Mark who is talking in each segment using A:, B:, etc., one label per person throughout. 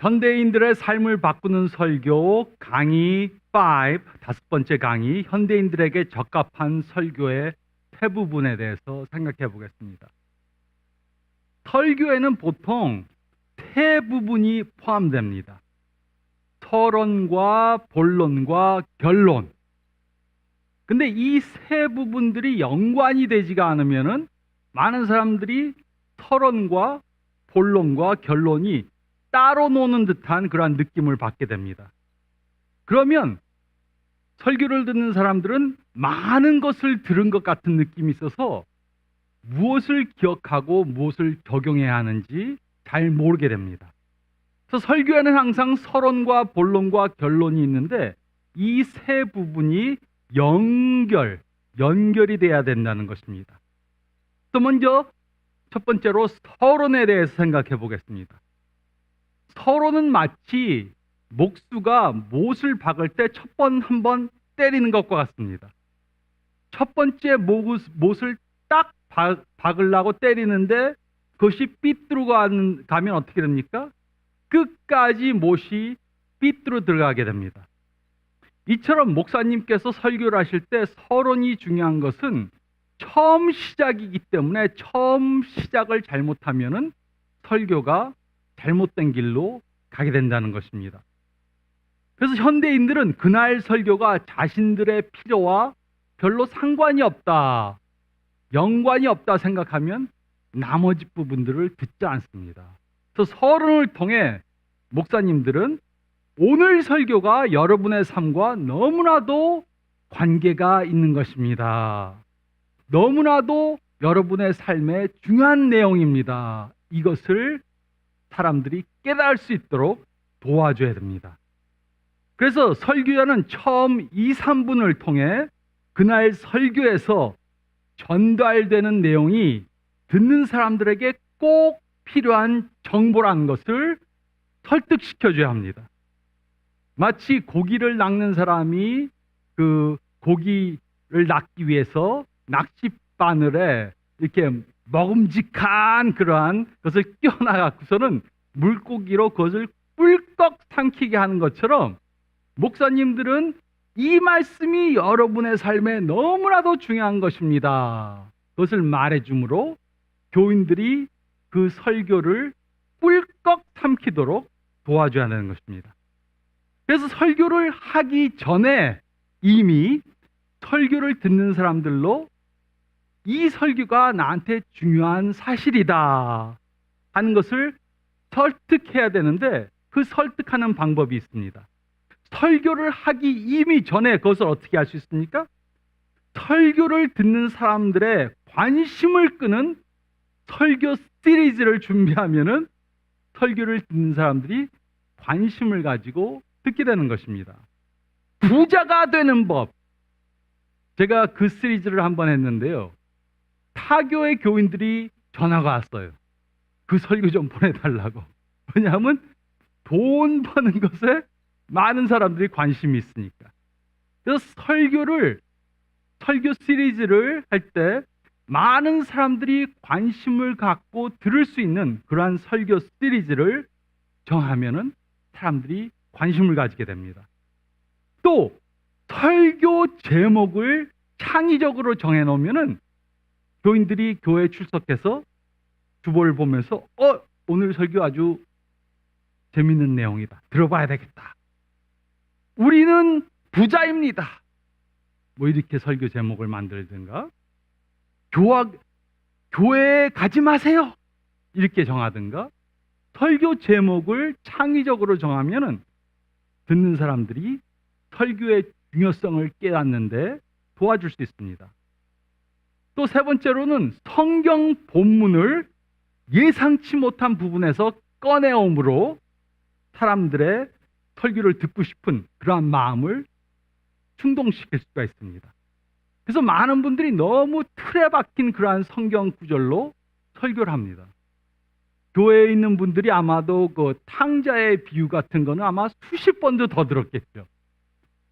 A: 현대인들의 삶을 바꾸는 설교 강의 5, 다섯 번째 강의, 현대인들에게 적합한 설교의 대부분에 대해서 생각해 보겠습니다. 설교에는 보통 세 부분이 포함됩니다. 서론과 본론과 결론. 근데 이 세 부분들이 연관이 되지가 않으면은 많은 사람들이 서론과 본론과 결론이 따로 노는 듯한 그러한 느낌을 받게 됩니다. 그러면 설교를 듣는 사람들은 많은 것을 들은 것 같은 느낌이 있어서 무엇을 기억하고 무엇을 적용해야 하는지 잘 모르게 됩니다. 그래서 설교에는 항상 서론과 본론과 결론이 있는데 이 세 부분이 연결이 돼야 된다는 것입니다. 또 먼저 첫 번째로 서론에 대해서 생각해 보겠습니다. 서론은 마치 목수가 못을 박을 때 첫 번 한 번 때리는 것과 같습니다. 첫 번째 못을 딱 박으려고 때리는데 그것이 삐뚤어 가면 어떻게 됩니까? 끝까지 못이 삐뚤어 들어가게 됩니다. 이처럼 목사님께서 설교를 하실 때 서론이 중요한 것은 처음 시작이기 때문에 처음 시작을 잘못하면은 설교가 잘못된 길로 가게 된다는 것입니다. 그래서 현대인들은 그날 설교가 자신들의 필요와 별로 상관이 없다, 연관이 없다 생각하면 나머지 부분들을 듣지 않습니다. 그래서 서론을 통해 목사님들은 오늘 설교가 여러분의 삶과 너무나도 관계가 있는 것입니다. 너무나도 여러분의 삶에 중요한 내용입니다. 이것을 사람들이 깨달을 수 있도록 도와줘야 됩니다. 그래서 설교자는 처음 2, 3분을 통해 그날 설교에서 전달되는 내용이 듣는 사람들에게 꼭 필요한 정보라는 것을 설득시켜줘야 합니다. 마치 고기를 낚는 사람이 그 고기를 낚기 위해서 낚싯바늘에 이렇게 먹음직한 그러한 것을 끼워놔갖고서는 물고기로 그것을 꿀꺽 삼키게 하는 것처럼 목사님들은 이 말씀이 여러분의 삶에 너무나도 중요한 것입니다. 그것을 말해주므로 교인들이 그 설교를 꿀꺽 삼키도록 도와줘야 하는 것입니다. 그래서 설교를 하기 전에 이미 설교를 듣는 사람들로 이 설교가 나한테 중요한 사실이다 하는 것을 설득해야 되는데 그 설득하는 방법이 있습니다. 설교를 하기 이미 전에 그것을 어떻게 할 수 있습니까? 설교를 듣는 사람들의 관심을 끄는 설교 시리즈를 준비하면은 설교를 듣는 사람들이 관심을 가지고 듣게 되는 것입니다. 부자가 되는 법. 제가 그 시리즈를 한번 했는데요. 타교의 교인들이 전화가 왔어요. 그 설교 좀 보내달라고. 왜냐하면 돈 버는 것에 많은 사람들이 관심이 있으니까. 그래서 설교 시리즈를 할 때 많은 사람들이 관심을 갖고 들을 수 있는 그러한 설교 시리즈를 정하면은 사람들이 관심을 가지게 됩니다. 또 설교 제목을 창의적으로 정해놓으면은 교인들이 교회에 출석해서 주보를 보면서 오늘 설교 아주 재밌는 내용이다. 들어봐야 되겠다. 우리는 부자입니다. 뭐 이렇게 설교 제목을 만들든가 교회에 가지 마세요. 이렇게 정하든가 설교 제목을 창의적으로 정하면은 듣는 사람들이 설교의 중요성을 깨닫는데 도와줄 수 있습니다. 또 세 번째로는 성경 본문을 예상치 못한 부분에서 꺼내옴으로 사람들의 설교를 듣고 싶은 그러한 마음을 충동시킬 수가 있습니다. 그래서 많은 분들이 너무 틀에 박힌 그러한 성경 구절로 설교를 합니다. 교회에 있는 분들이 아마도 그 탕자의 비유 같은 거는 아마 수십 번도 더 들었겠죠.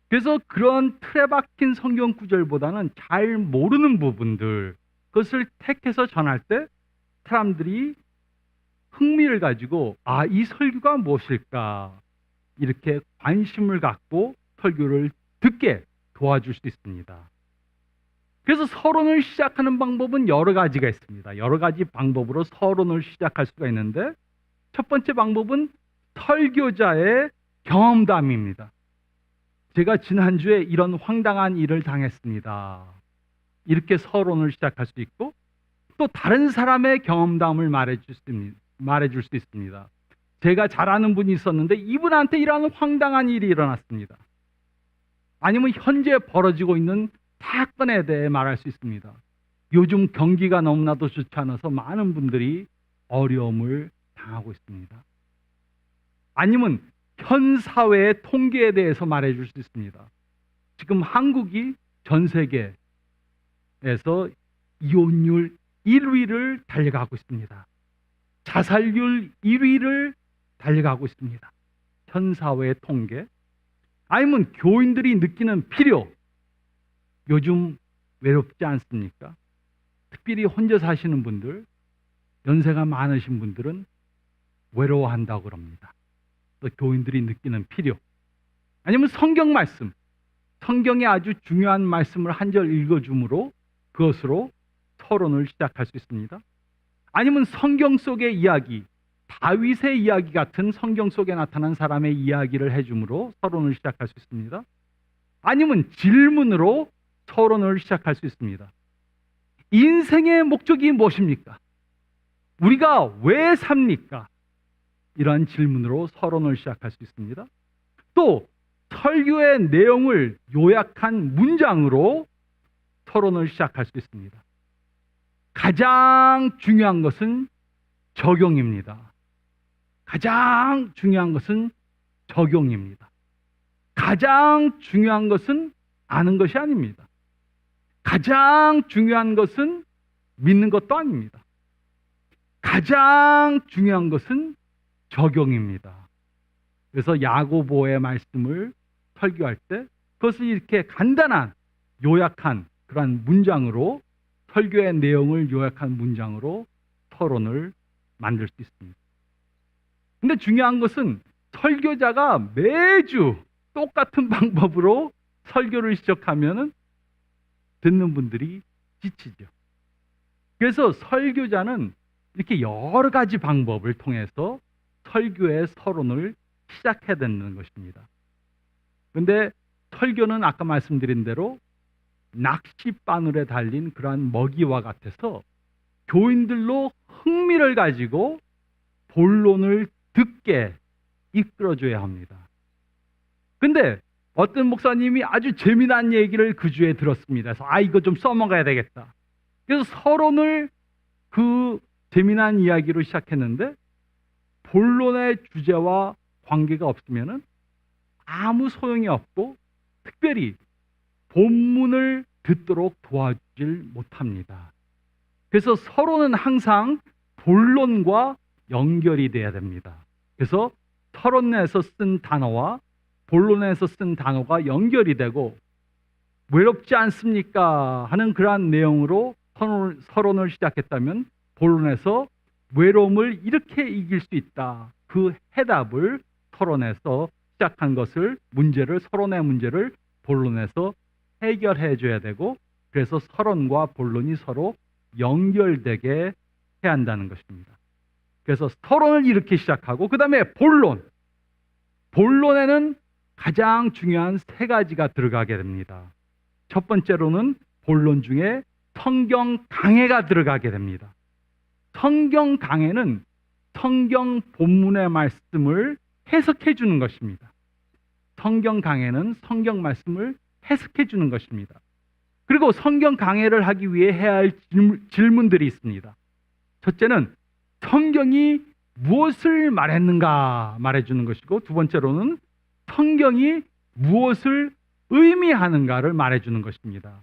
A: 그래서 그런 틀에 박힌 성경 구절보다는 잘 모르는 부분들, 그것을 택해서 전할 때 사람들이 흥미를 가지고 이 설교가 무엇일까 이렇게 관심을 갖고 설교를 듣게 도와줄 수 있습니다. 그래서 서론을 시작하는 방법은 여러 가지가 있습니다. 여러 가지 방법으로 서론을 시작할 수가 있는데 첫 번째 방법은 설교자의 경험담입니다. 제가 지난주에 이런 황당한 일을 당했습니다. 이렇게 서론을 시작할 수 있고 또 다른 사람의 경험담을 말해줄 수 있습니다. 제가 잘 아는 분이 있었는데 이분한테 이런 황당한 일이 일어났습니다. 아니면 현재 벌어지고 있는 사건에 대해 말할 수 있습니다. 요즘 경기가 너무나도 좋지 않아서 많은 분들이 어려움을 당하고 있습니다. 아니면 현 사회의 통계에 대해서 말해줄 수 있습니다. 지금 한국이 전 세계에서 이혼율 1위를 달려가고 있습니다. 자살률 1위를 달려가고 있습니다. 현 사회의 통계. 아니면 교인들이 느끼는 필요. 요즘 외롭지 않습니까? 특별히 혼자 사시는 분들, 연세가 많으신 분들은 외로워한다고 그럽니다. 또 교인들이 느끼는 필요. 아니면 성경 말씀. 성경의 아주 중요한 말씀을 한 절 읽어줌으로 그것으로 서론을 시작할 수 있습니다. 아니면 성경 속의 이야기, 다윗의 이야기 같은 성경 속에 나타난 사람의 이야기를 해줌으로 서론을 시작할 수 있습니다. 아니면 질문으로 서론을 시작할 수 있습니다. 인생의 목적이 무엇입니까? 우리가 왜 삽니까? 이러한 질문으로 서론을 시작할 수 있습니다. 또 설교의 내용을 요약한 문장으로 서론을 시작할 수 있습니다. 가장 중요한 것은 적용입니다. 가장 중요한 것은 적용입니다. 가장 중요한 것은 아는 것이 아닙니다. 가장 중요한 것은 믿는 것도 아닙니다. 가장 중요한 것은 적용입니다. 그래서 야고보의 말씀을 설교할 때 그것을 이렇게 간단한 요약한 그러한 문장으로 설교의 내용을 요약한 문장으로 서론을 만들 수 있습니다. 근데 중요한 것은 설교자가 매주 똑같은 방법으로 설교를 시작하면은 듣는 분들이 지치죠. 그래서 설교자는 이렇게 여러 가지 방법을 통해서 설교의 서론을 시작해야 되는 것입니다. 그런데 설교는 아까 말씀드린 대로 낚싯바늘에 달린 그러한 먹이와 같아서 교인들로 흥미를 가지고 본론을 듣게 이끌어줘야 합니다. 근데 어떤 목사님이 아주 재미난 얘기를 그 주에 들었습니다. 그래서 이거 좀 써먹어야 되겠다. 그래서 서론을 그 재미난 이야기로 시작했는데 본론의 주제와 관계가 없으면은 아무 소용이 없고 특별히 본문을 듣도록 도와주질 못합니다. 그래서 서론은 항상 본론과 연결이 돼야 됩니다. 그래서 서론에서 쓴 단어와 본론에서 쓴 단어가 연결이 되고 외롭지 않습니까? 하는 그러한 내용으로 서론을 시작했다면 본론에서 외로움을 이렇게 이길 수 있다. 그 해답을 서론에서 시작한 것을 서론의 문제를 본론에서 해결해 줘야 되고 그래서 서론과 본론이 서로 연결되게 해야 한다는 것입니다. 그래서 서론을 이렇게 시작하고 그 다음에 본론에는 가장 중요한 세 가지가 들어가게 됩니다. 첫 번째로는 본론 중에 성경 강해가 들어가게 됩니다. 성경 강해는 성경 본문의 말씀을 해석해 주는 것입니다. 성경 강해는 성경 말씀을 해석해 주는 것입니다. 그리고 성경 강해를 하기 위해 해야 할 질문들이 있습니다. 첫째는 성경이 무엇을 말했는가 말해주는 것이고 두 번째로는 성경이 무엇을 의미하는가를 말해주는 것입니다.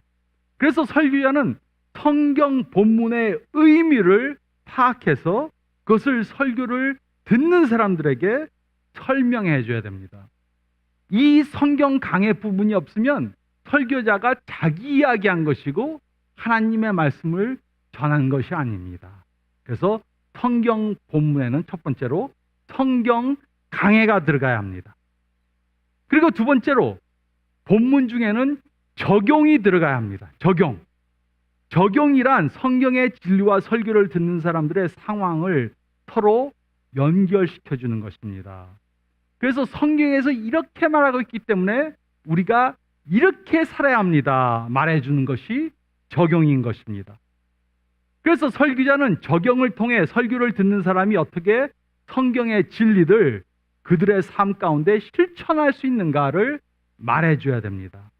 A: 그래서 설교자는 성경 본문의 의미를 파악해서 그것을 설교를 듣는 사람들에게 설명해 줘야 됩니다. 이 성경 강해 부분이 없으면 설교자가 자기 이야기한 것이고 하나님의 말씀을 전한 것이 아닙니다. 그래서 성경 본문에는 첫 번째로 성경 강해가 들어가야 합니다. 그리고 두 번째로 본문 중에는 적용이 들어가야 합니다. 적용이란 성경의 진리와 설교를 듣는 사람들의 상황을 서로 연결시켜주는 것입니다. 그래서 성경에서 이렇게 말하고 있기 때문에 우리가 이렇게 살아야 합니다. 말해주는 것이 적용인 것입니다. 그래서 설교자는 적용을 통해 설교를 듣는 사람이 어떻게 성경의 진리를 그들의 삶 가운데 실천할 수 있는가를 말해줘야 됩니다.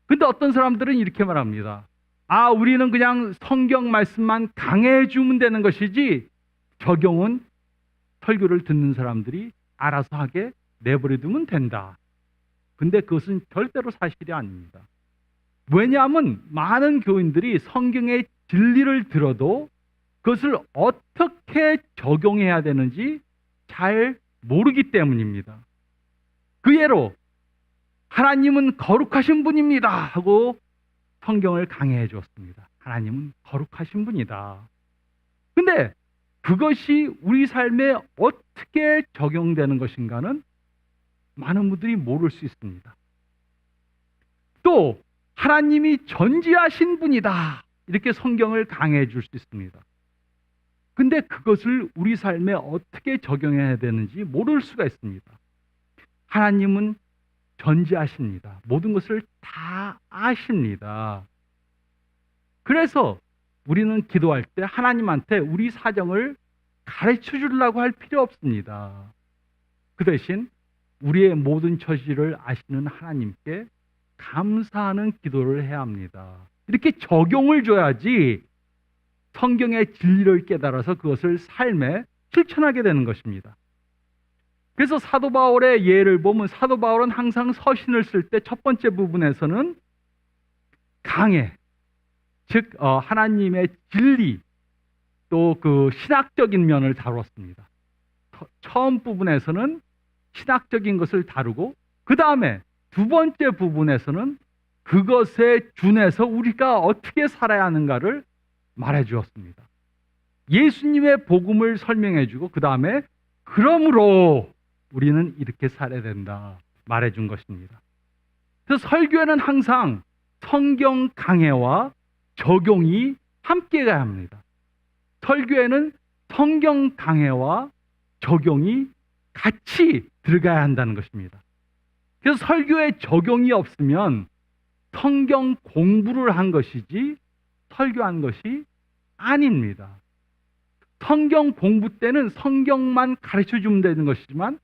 A: 근데 어떤 사람들은 이렇게 말합니다. 우리는 그냥 성경 말씀만 강해주면 되는 것이지 적용은 설교를 듣는 사람들이 알아서 하게 내버려두면 된다. 근데 그것은 절대로 사실이 아닙니다. 왜냐하면 많은 교인들이 성경의 진리를 들어도 그것을 어떻게 적용해야 되는지 잘 모르기 때문입니다. 그 예로 하나님은 거룩하신 분입니다 하고 성경을 강해해 주었습니다. 하나님은 거룩하신 분이다. 근데 그것이 우리 삶에 어떻게 적용되는 것인가는 많은 분들이 모를 수 있습니다. 또 하나님이 전지하신 분이다 이렇게 성경을 강해해 줄 수 있습니다. 근데 그것을 우리 삶에 어떻게 적용해야 되는지 모를 수가 있습니다. 하나님은 전지하십니다. 모든 것을 다 아십니다. 그래서 우리는 기도할 때 하나님한테 우리 사정을 가르쳐 주려고 할 필요 없습니다. 그 대신 우리의 모든 처지를 아시는 하나님께 감사하는 기도를 해야 합니다. 이렇게 적용을 줘야지 성경의 진리를 깨달아서 그것을 삶에 실천하게 되는 것입니다. 그래서 사도 바울의 예를 보면 사도 바울은 항상 서신을 쓸 때 첫 번째 부분에서는 강해, 즉 하나님의 진리 또 그 신학적인 면을 다뤘습니다. 처음 부분에서는 신학적인 것을 다루고 그 다음에 두 번째 부분에서는 그것에 준해서 우리가 어떻게 살아야 하는가를 말해 주었습니다. 예수님의 복음을 설명해 주고 그 다음에 그러므로 우리는 이렇게 살아야 된다 말해 준 것입니다. 그래서 설교에는 항상 성경 강해와 적용이 함께 가야 합니다. 설교에는 성경 강해와 적용이 같이 들어가야 한다는 것입니다. 그래서 설교에 적용이 없으면 성경 공부를 한 것이지 설교한 것이 아닙니다. 성경 공부 때는 성경만 가르쳐 주면 되는 것이지만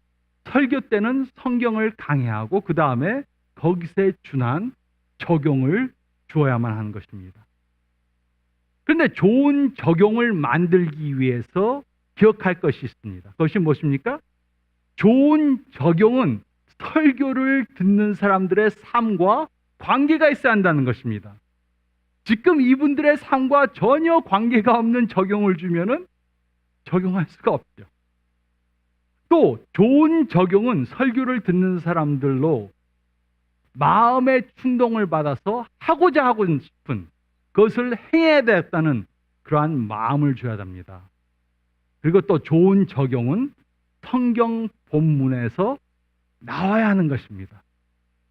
A: 설교 때는 성경을 강해하고 그 다음에 거기에 준한 적용을 주어야만 하는 것입니다. 그런데 좋은 적용을 만들기 위해서 기억할 것이 있습니다. 그것이 무엇입니까? 좋은 적용은 설교를 듣는 사람들의 삶과 관계가 있어야 한다는 것입니다. 지금 이분들의 삶과 전혀 관계가 없는 적용을 주면은 적용할 수가 없죠. 또 좋은 적용은 설교를 듣는 사람들로 마음의 충동을 받아서 하고자 하고 싶은 그것을 행해야 되겠다는 그러한 마음을 줘야 합니다. 그리고 또 좋은 적용은 성경 본문에서 나와야 하는 것입니다.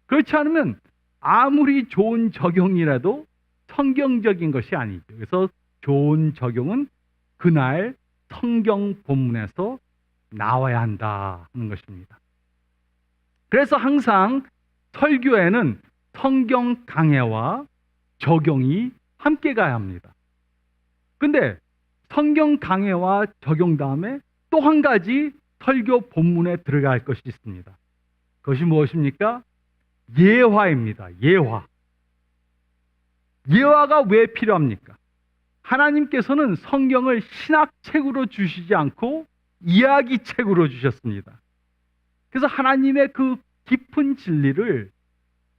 A: 그렇지 않으면 아무리 좋은 적용이라도 성경적인 것이 아니죠. 그래서 좋은 적용은 그날 성경 본문에서 나와야 한다 하는 것입니다. 그래서 항상 설교에는 성경 강해와 적용이 함께 가야 합니다. 근데 성경 강해와 적용 다음에 또 한 가지 설교 본문에 들어갈 것이 있습니다. 그것이 무엇입니까? 예화입니다. 예화. 예화가 왜 필요합니까? 하나님께서는 성경을 신학책으로 주시지 않고 이야기책으로 주셨습니다. 그래서 하나님의 그 깊은 진리를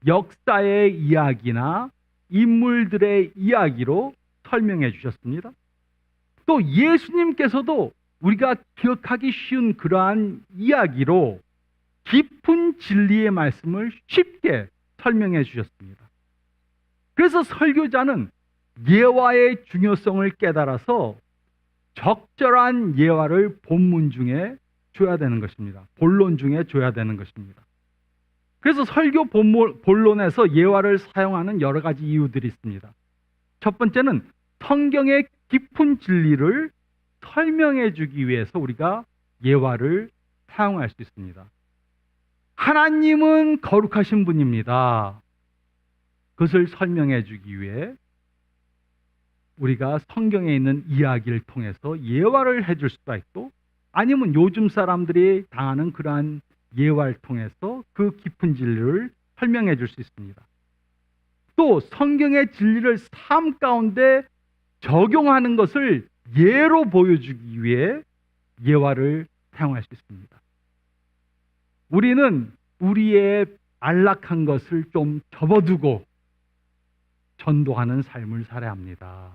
A: 역사의 이야기나 인물들의 이야기로 설명해 주셨습니다. 또 예수님께서도 우리가 기억하기 쉬운 그러한 이야기로 깊은 진리의 말씀을 쉽게 설명해 주셨습니다. 그래서 설교자는 예화의 중요성을 깨달아서 적절한 예화를 본문 중에 줘야 되는 것입니다. 본론 중에 줘야 되는 것입니다. 그래서 설교 본론에서 예화를 사용하는 여러 가지 이유들이 있습니다. 첫 번째는 성경의 깊은 진리를 설명해 주기 위해서 우리가 예화를 사용할 수 있습니다. 하나님은 거룩하신 분입니다. 그것을 설명해 주기 위해 우리가 성경에 있는 이야기를 통해서 예화를 해줄 수가 있고, 아니면 요즘 사람들이 당하는 그러한 예화를 통해서 그 깊은 진리를 설명해 줄 수 있습니다. 또 성경의 진리를 삶 가운데 적용하는 것을 예로 보여주기 위해 예화를 사용할 수 있습니다. 우리는 우리의 안락한 것을 좀 접어두고 전도하는 삶을 살아야 합니다.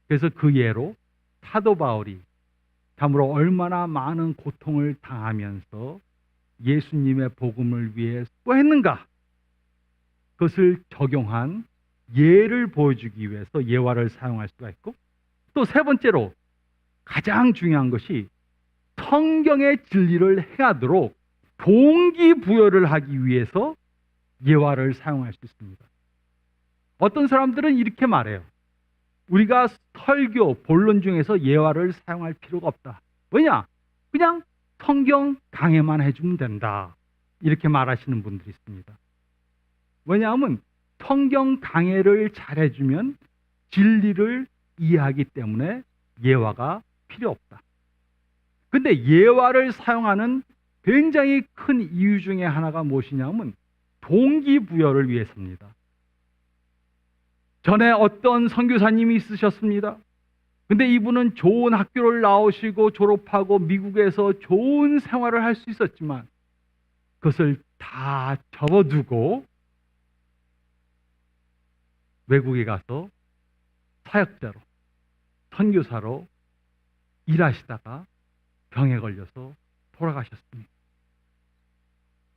A: 그래서 그 예로 사도 바울이 참으로 얼마나 많은 고통을 당하면서 예수님의 복음을 위해 수고했는가, 그것을 적용한 예를 보여주기 위해서 예화를 사용할 수가 있고, 또 세 번째로 가장 중요한 것이 성경의 진리를 행하도록 동기부여를 하기 위해서 예화를 사용할 수 있습니다. 어떤 사람들은 이렇게 말해요. 우리가 설교, 본론 중에서 예화를 사용할 필요가 없다. 왜냐? 그냥 성경 강해만 해주면 된다. 이렇게 말하시는 분들이 있습니다. 왜냐하면 성경 강해를 잘 해주면 진리를 이해하기 때문에 예화가 필요 없다. 근데 예화를 사용하는 굉장히 큰 이유 중에 하나가 무엇이냐면 동기부여를 위해서입니다. 전에 어떤 선교사님이 있으셨습니다. 근데 이분은 좋은 학교를 나오시고 졸업하고 미국에서 좋은 생활을 할 수 있었지만 그것을 다 접어두고 외국에 가서 사역자로, 선교사로 일하시다가 병에 걸려서 돌아가셨습니다.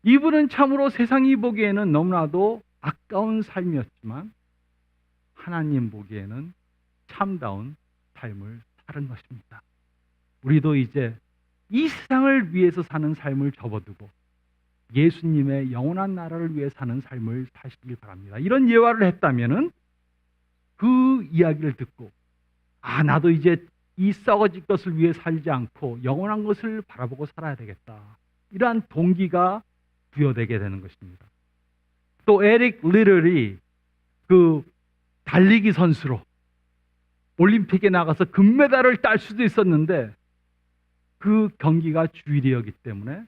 A: 이분은 참으로 세상이 보기에는 너무나도 아까운 삶이었지만 하나님 보기에는 참다운 삶을 사는 것입니다. 우리도 이제 이 세상을 위해서 사는 삶을 접어두고 예수님의 영원한 나라를 위해 사는 삶을 사시길 바랍니다. 이런 예화를 했다면은 그 이야기를 듣고, 나도 이제 이 썩어질 것을 위해 살지 않고 영원한 것을 바라보고 살아야 되겠다. 이러한 동기가 부여되게 되는 것입니다. 또 에릭 리들이 그 달리기 선수로 올림픽에 나가서 금메달을 딸 수도 있었는데 그 경기가 주일이었기 때문에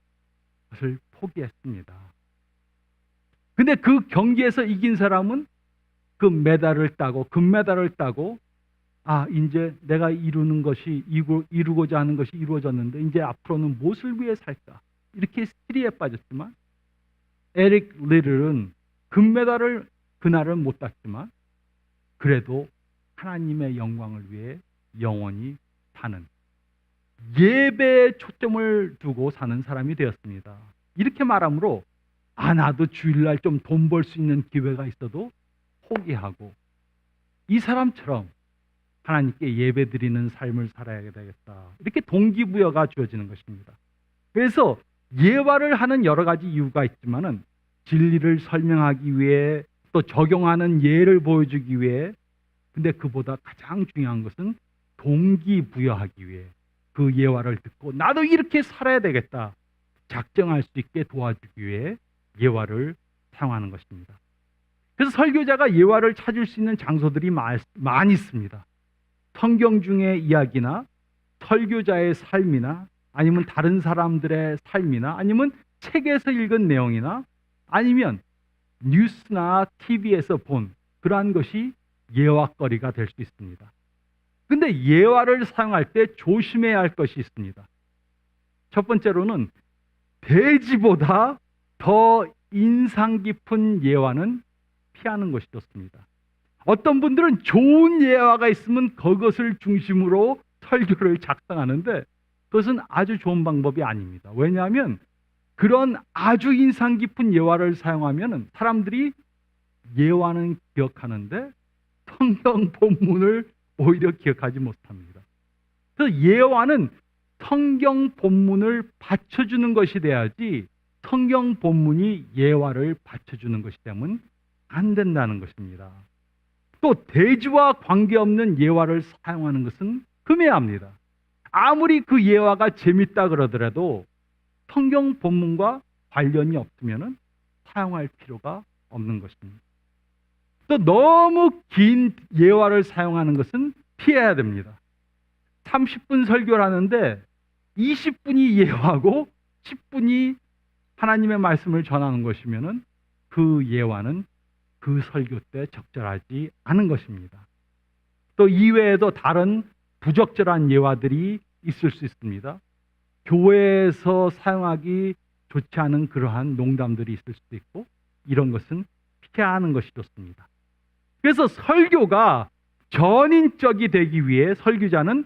A: 그것을 포기했습니다. 근데 그 경기에서 이긴 사람은 그 메달을 따고 금메달을 따고 이제 내가 이루고자 하는 것이 이루어졌는데 이제 앞으로는 무엇을 위해 살까? 이렇게 스트레스에 빠졌지만 에릭 리들은 금메달을 그날은 못 땄지만 그래도 하나님의 영광을 위해 영원히 사는, 예배에 초점을 두고 사는 사람이 되었습니다. 이렇게 말하므로 나도 주일날 좀 돈 벌 수 있는 기회가 있어도 포기하고 이 사람처럼 하나님께 예배드리는 삶을 살아야 되겠다. 이렇게 동기부여가 주어지는 것입니다. 그래서 예화를 하는 여러 가지 이유가 있지만은 진리를 설명하기 위해 또 적용하는 예를 보여주기 위해, 근데 그보다 가장 중요한 것은 동기부여하기 위해 그 예화를 듣고 나도 이렇게 살아야 되겠다 작정할 수 있게 도와주기 위해 예화를 사용하는 것입니다. 그래서 설교자가 예화를 찾을 수 있는 장소들이 많이 있습니다. 성경 중의 이야기나 설교자의 삶이나 아니면 다른 사람들의 삶이나 아니면 책에서 읽은 내용이나 아니면 뉴스나 TV에서 본 그러한 것이 예화거리가 될 수 있습니다. 근데 예화를 사용할 때 조심해야 할 것이 있습니다. 첫 번째로는 돼지보다 더 인상 깊은 예화는 피하는 것이 좋습니다. 어떤 분들은 좋은 예화가 있으면 그것을 중심으로 설교를 작성하는데 그것은 아주 좋은 방법이 아닙니다. 왜냐하면 그런 아주 인상 깊은 예화를 사용하면 사람들이 예화는 기억하는데 성경 본문을 오히려 기억하지 못합니다. 그래서 예화는 성경 본문을 받쳐주는 것이 돼야지 성경 본문이 예화를 받쳐주는 것이 되면 안 된다는 것입니다. 또 대지와 관계없는 예화를 사용하는 것은 금해야 합니다. 아무리 그 예화가 재밌다 그러더라도 성경 본문과 관련이 없으면 사용할 필요가 없는 것입니다. 또 너무 긴 예화를 사용하는 것은 피해야 됩니다. 30분 설교를 하는데 20분이 예화고 10분이 하나님의 말씀을 전하는 것이면 그 예화는 그 설교 때 적절하지 않은 것입니다. 또 이외에도 다른 부적절한 예화들이 있을 수 있습니다. 교회에서 사용하기 좋지 않은 그러한 농담들이 있을 수도 있고 이런 것은 피해야 하는 것이 좋습니다. 그래서 설교가 전인적이 되기 위해 설교자는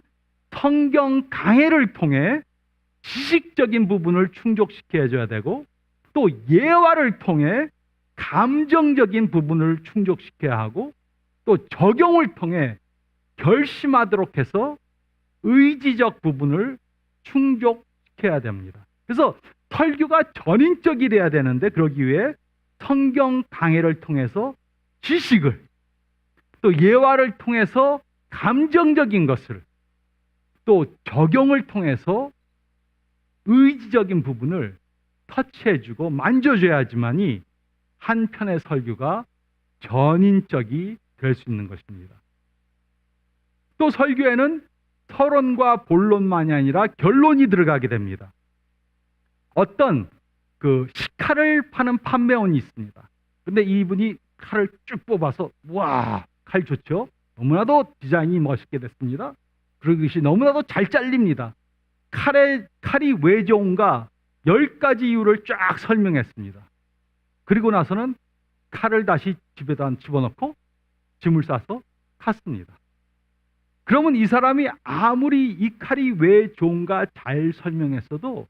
A: 성경 강해를 통해 지식적인 부분을 충족시켜 줘야 되고 또 예화를 통해 감정적인 부분을 충족시켜야 하고 또 적용을 통해 결심하도록 해서 의지적 부분을 충족시켜야 됩니다. 그래서 설교가 전인적이 돼야 되는데 그러기 위해 성경 강해를 통해서 지식을 또 예화를 통해서 감정적인 것을 또 적용을 통해서 의지적인 부분을 터치해주고 만져줘야지만이 한 편의 설교가 전인적이 될 수 있는 것입니다. 또 설교에는 서론과 본론만이 아니라 결론이 들어가게 됩니다. 어떤 그 식칼을 파는 판매원이 있습니다. 근데 이분이 칼을 쭉 뽑아서 와, 칼 좋죠? 너무나도 디자인이 멋있게 됐습니다. 그리고 이것이 너무나도 잘 잘립니다. 칼이 왜 좋은가 10가지 이유를 쫙 설명했습니다. 그리고 나서는 칼을 다시 집에다 집어넣고 짐을 싸서 갔습니다. 그러면 이 사람이 아무리 이 칼이 왜 좋은가 잘 설명했어도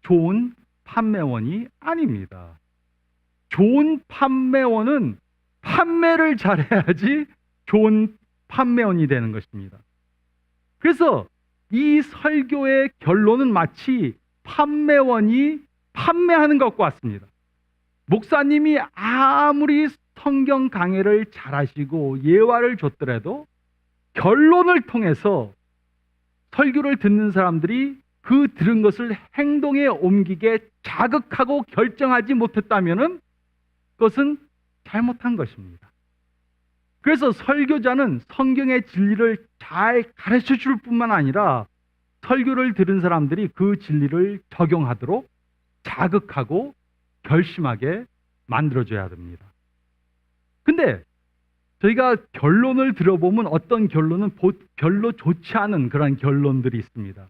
A: 좋은 판매원이 아닙니다. 좋은 판매원은 판매를 잘해야지 좋은 판매원이 되는 것입니다. 그래서 이 설교의 결론은 마치 판매원이 판매하는 것과 같습니다. 목사님이 아무리 성경 강해를 잘하시고 예화를 줬더라도 결론을 통해서 설교를 듣는 사람들이 그 들은 것을 행동에 옮기게 자극하고 결정하지 못했다면 그것은 잘못한 것입니다. 그래서 설교자는 성경의 진리를 잘 가르쳐 줄 뿐만 아니라 설교를 들은 사람들이 그 진리를 적용하도록 자극하고 결심하게 만들어줘야 됩니다. 근데 저희가 결론을 들어보면 어떤 결론은 별로 좋지 않은 그런 결론들이 있습니다.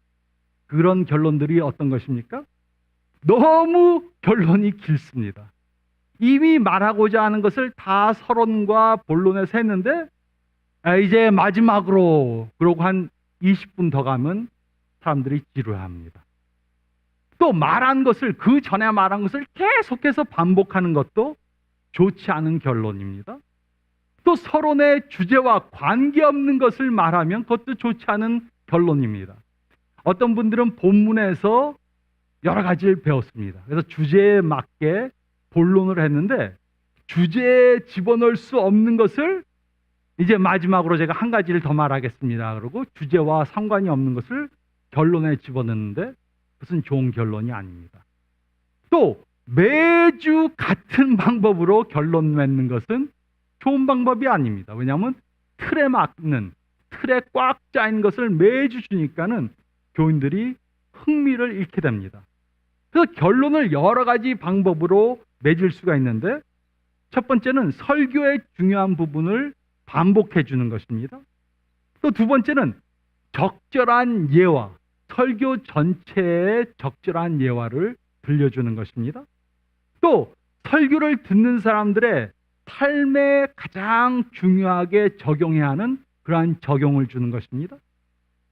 A: 그런 결론들이 어떤 것입니까? 너무 결론이 길습니다. 이미 말하고자 하는 것을 다 서론과 본론에서 했는데 이제 마지막으로 그러고 한 20분 더 가면 사람들이 지루해합니다. 또 말한 것을 그 전에 말한 것을 계속해서 반복하는 것도 좋지 않은 결론입니다. 또 서론의 주제와 관계없는 것을 말하면 그것도 좋지 않은 결론입니다. 어떤 분들은 본문에서 여러 가지를 배웠습니다. 그래서 주제에 맞게 본론을 했는데 주제에 집어넣을 수 없는 것을 이제 마지막으로 제가 한 가지를 더 말하겠습니다. 그러고 주제와 상관이 없는 것을 결론에 집어넣는데 그것은 좋은 결론이 아닙니다. 또 매주 같은 방법으로 결론 맺는 것은 좋은 방법이 아닙니다. 왜냐하면 틀에 맞는, 틀에 꽉 짜인 것을 매주 주니까는 교인들이 흥미를 잃게 됩니다. 그래서 결론을 여러 가지 방법으로 맺을 수가 있는데 첫 번째는 설교의 중요한 부분을 반복해 주는 것입니다. 또 두 번째는 적절한 예화, 설교 전체에 적절한 예화를 들려주는 것입니다. 또 설교를 듣는 사람들의 삶에 가장 중요하게 적용해야 하는 그러한 적용을 주는 것입니다.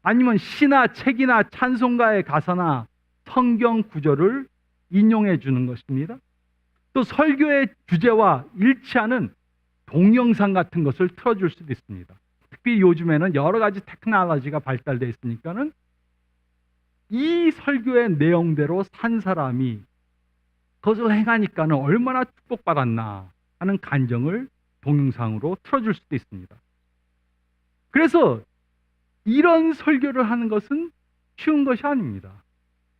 A: 아니면 시나 책이나 찬송가의 가사나 성경 구절을 인용해 주는 것입니다. 또 설교의 주제와 일치하는 동영상 같은 것을 틀어줄 수도 있습니다. 특히 요즘에는 여러 가지 테크놀로지가 발달되어 있으니까는 이 설교의 내용대로 산 사람이 그것을 행하니까는 얼마나 축복받았나 하는 간정을 동영상으로 틀어줄 수도 있습니다. 그래서 이런 설교를 하는 것은 쉬운 것이 아닙니다.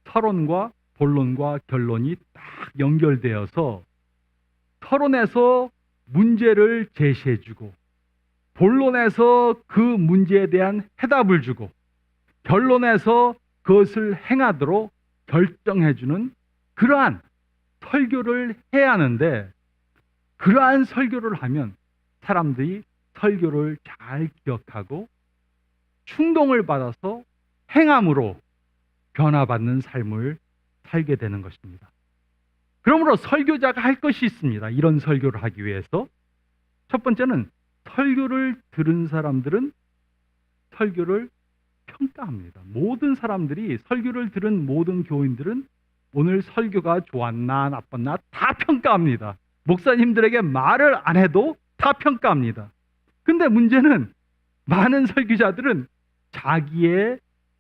A: 서론과 본론과 결론이 딱 연결되어서 서론에서 문제를 제시해주고 본론에서 그 문제에 대한 해답을 주고 결론에서 그것을 행하도록 결정해주는 그러한 설교를 해야 하는데, 그러한 설교를 하면 사람들이 설교를 잘 기억하고 충동을 받아서 행함으로 변화받는 삶을 살게 되는 것입니다. 그러므로 설교자가 할 것이 있습니다. 이런 설교를 하기 위해서 첫 번째는 설교를 들은 사람들은 설교를 평가합니다. 모든 사람들이, 설교를 들은 모든 교인들은 오늘 설교가 좋았나 나빴나 다 평가합니다. 목사님들에게 말을 안 해도 다 평가합니다. 근데 문제는 많은 설교자들은 자기의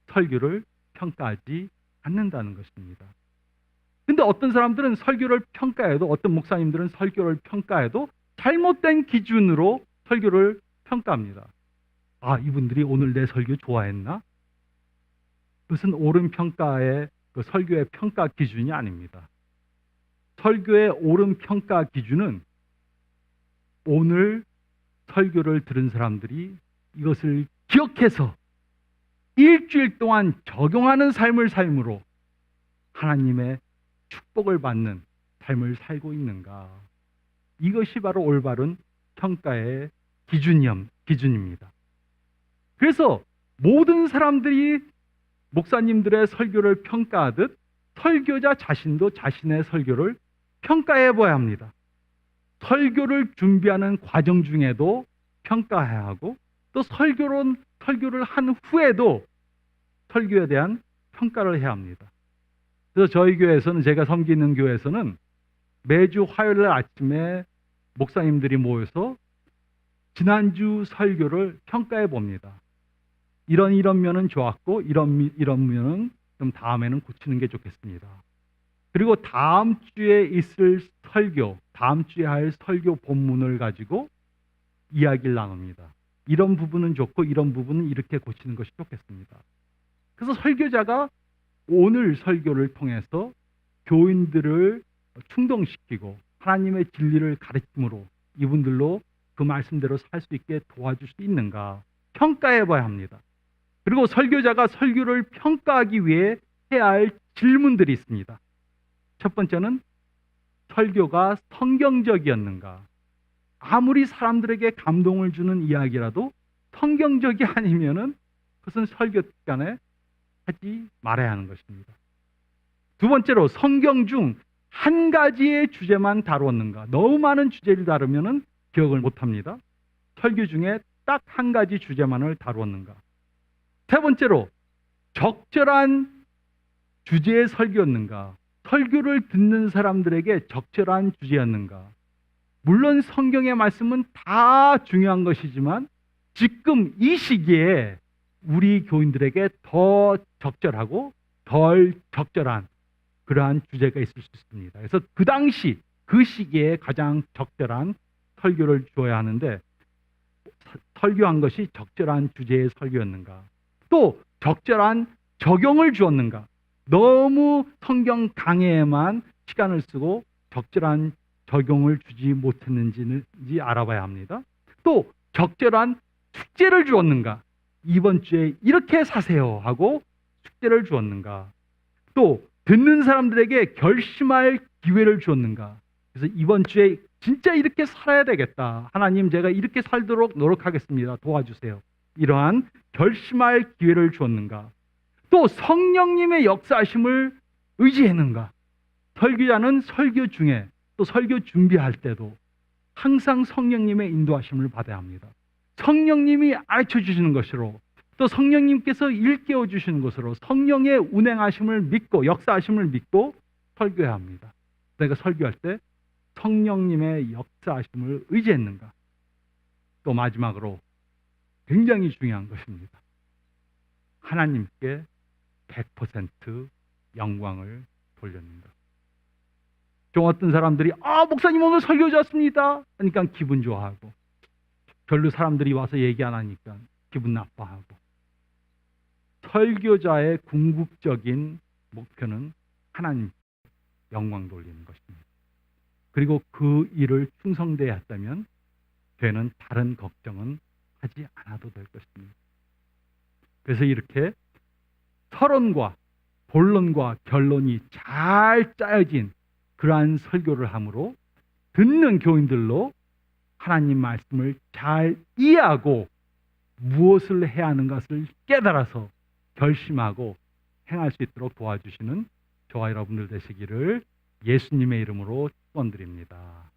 A: 설교를 평가하지 않는다는 것입니다. 근데 어떤 사람들은 설교를 평가해도, 어떤 목사님들은 설교를 평가해도 잘못된 기준으로 설교를 평가합니다. 아, 이분들이 오늘 내 설교 좋아했나? 그것은 옳은 평가의, 그 설교의 평가 기준이 아닙니다. 설교의 옳은 평가 기준은 오늘 설교를 들은 사람들이 이것을 기억해서 일주일 동안 적용하는 삶을 삶으로 하나님의 축복을 받는 삶을 살고 있는가. 이것이 바로 올바른 평가의 기준입니다. 그래서 모든 사람들이 목사님들의 설교를 평가하듯 설교자 자신도 자신의 설교를 평가해 봐야 합니다. 설교를 준비하는 과정 중에도 평가해야 하고, 또 설교를 한 후에도 설교에 대한 평가를 해야 합니다. 그래서 저희 교회에서는, 제가 섬기는 교회에서는 매주 화요일 아침에 목사님들이 모여서 지난주 설교를 평가해 봅니다. 이런 면은 좋았고 이런 면은 좀 다음에는 고치는 게 좋겠습니다. 그리고 다음 주에 있을 설교, 다음 주에 할 설교 본문을 가지고 이야기를 나눕니다. 이런 부분은 좋고 이런 부분은 이렇게 고치는 것이 좋겠습니다. 그래서 설교자가 오늘 설교를 통해서 교인들을 충동시키고 하나님의 진리를 가르침으로 이분들로 그 말씀대로 살 수 있게 도와줄 수 있는가 평가해 봐야 합니다. 그리고 설교자가 설교를 평가하기 위해 해야 할 질문들이 있습니다. 첫 번째는 설교가 성경적이었는가. 아무리 사람들에게 감동을 주는 이야기라도 성경적이 아니면은 그것은 설교 시간에 하지 말아야 하는 것입니다. 두 번째로 성경 중 한 가지의 주제만 다루었는가. 너무 많은 주제를 다루면은 기억을 못 합니다. 설교 중에 딱 한 가지 주제만을 다루었는가. 세 번째로 적절한 주제의 설교였는가. 설교를 듣는 사람들에게 적절한 주제였는가. 물론 성경의 말씀은 다 중요한 것이지만 지금 이 시기에 우리 교인들에게 더 적절하고 덜 적절한 그러한 주제가 있을 수 있습니다. 그래서 그 당시 그 시기에 가장 적절한 설교를 주어야 하는데, 설교한 것이 적절한 주제의 설교였는가. 또 적절한 적용을 주었는가. 너무 성경 강해에만 시간을 쓰고 적절한 적용을 주지 못했는지 알아봐야 합니다. 또 적절한 숙제를 주었는가. 이번 주에 이렇게 사세요 하고 숙제를 주었는가. 또 듣는 사람들에게 결심할 기회를 주었는가. 그래서 이번 주에 진짜 이렇게 살아야 되겠다. 하나님, 제가 이렇게 살도록 노력하겠습니다. 도와주세요. 이러한 결심할 기회를 주었는가. 또 성령님의 역사하심을 의지했는가. 설교자는 설교 중에 또 설교 준비할 때도 항상 성령님의 인도하심을 받아야 합니다. 성령님이 가르쳐 주시는 것으로, 또 성령님께서 일깨워 주시는 것으로 성령의 운행하심을 믿고 역사하심을 믿고 설교해야 합니다. 내가 설교할 때 성령님의 역사하심을 의지했는가. 또 마지막으로 굉장히 중요한 것입니다. 하나님께 100% 영광을 돌리는 것. 좀 어떤 사람들이 목사님 오늘 설교 좋았습니다 그러니까 기분 좋아하고, 별로 사람들이 와서 얘기 안 하니까 기분 나빠하고. 설교자의 궁극적인 목표는 하나님 영광 돌리는 것입니다. 그리고 그 일을 충성되어야 했다면 죄는 다른 걱정은 하지 않아도 될 것입니다. 그래서 이렇게 서론과 본론과 결론이 잘 짜여진 그러한 설교를 함으로 듣는 교인들로 하나님 말씀을 잘 이해하고 무엇을 해야 하는 것을 깨달아서 결심하고 행할 수 있도록 도와주시는 저와 여러분들 되시기를 예수님의 이름으로 축원드립니다.